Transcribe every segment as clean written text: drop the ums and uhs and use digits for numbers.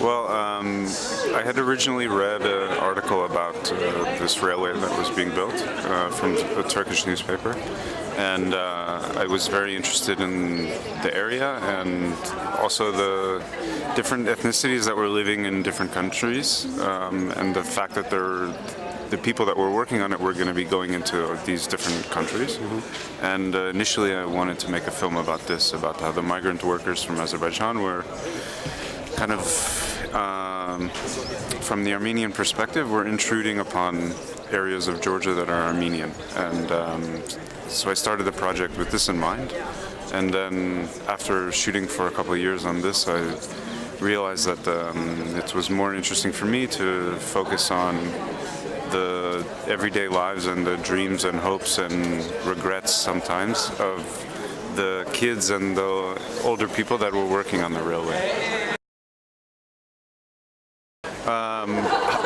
Well, I had originally read an article about this railway that was being built from a Turkish newspaper, and I was very interested in the area and also the different ethnicities that were living in different countries, and the fact that the people that were working on it were going to be going into these different countries. And initially I wanted to make a film about this, about how the migrant workers from Azerbaijan were kind of, from the Armenian perspective, were intruding upon areas of Georgia that are Armenian. And so I started the project with this in mind. And then after shooting for a couple of years on this, I realized that it was more interesting for me to focus on the everyday lives and the dreams and hopes and regrets sometimes of the kids and the older people that were working on the railway.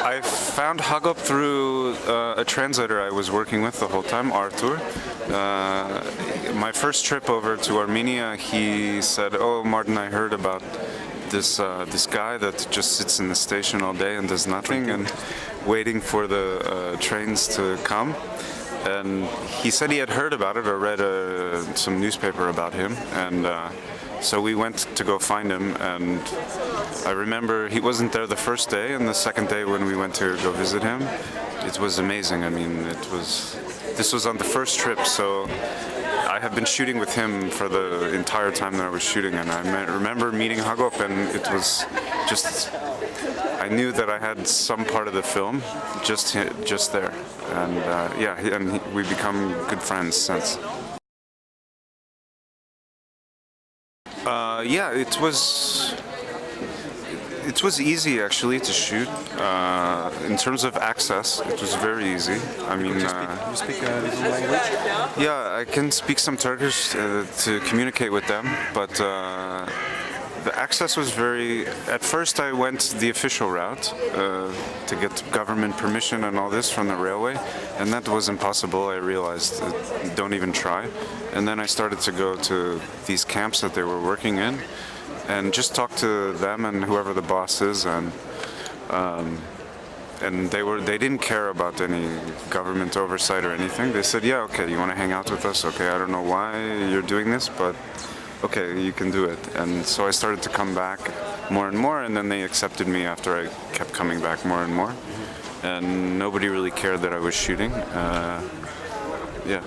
I found Hagop through a translator I was working with the whole time, Artur. My first trip over to Armenia, he said, "Oh, Martin, I heard about this guy that just sits in the station all day and does nothing and waiting for the trains to come." And he said he had heard about it or read some newspaper about him, and so we went to go find him. And I remember he wasn't there the first day, and the second day when we went to go visit him, it was amazing. I mean, this was on the first trip, so I have been shooting with him for the entire time that I was shooting, and I remember meeting Hagop, and it was just, I knew that I had some part of the film just there, and we've become good friends since. It was easy actually to shoot. In terms of access, it was very easy. I mean, you speak a different language? Yeah, I can speak some Turkish to communicate with them, but the access was very. At first, I went the official route to get government permission and all this from the railway, and that was impossible. I realized, don't even try. And then I started to go to these camps that they were working in, and just talk to them and whoever the boss is, and they didn't care about any government oversight or anything. They said, "Yeah, okay, you want to hang out with us? Okay, I don't know why you're doing this, but okay, you can do it." And so I started to come back more and more, and then they accepted me after I kept coming back more and more. And nobody really cared that I was shooting. Yeah.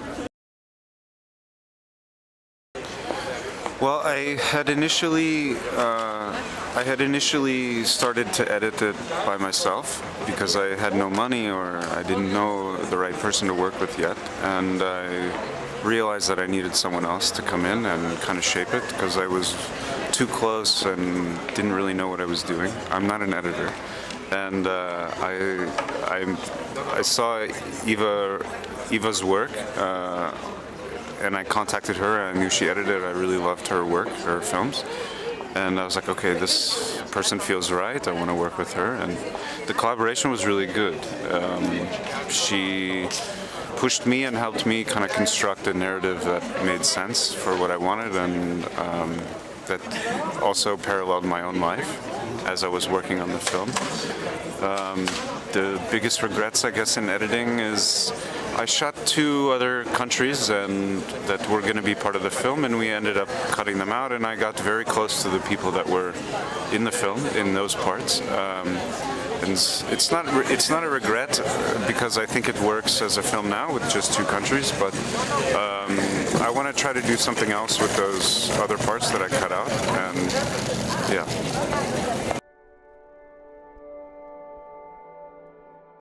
Well, I had initially started to edit it by myself because I had no money, or I didn't know the right person to work with yet, and I realized that I needed someone else to come in and kind of shape it because I was too close and didn't really know what I was doing. I'm not an editor, and I saw Eva's work. And I contacted her. I knew she edited. I really loved her work, her films. And I was like, okay, this person feels right. I want to work with her. And the collaboration was really good. She pushed me and helped me kind of construct a narrative that made sense for what I wanted, and that also paralleled my own life as I was working on the film. The biggest regrets, I guess, in editing is I shot 2 other countries and that were going to be part of the film, and we ended up cutting them out, and I got very close to the people that were in the film in those parts. And it's not a regret because I think it works as a film now with just 2 countries, but I want to try to do something else with those other parts that I cut out, and yeah.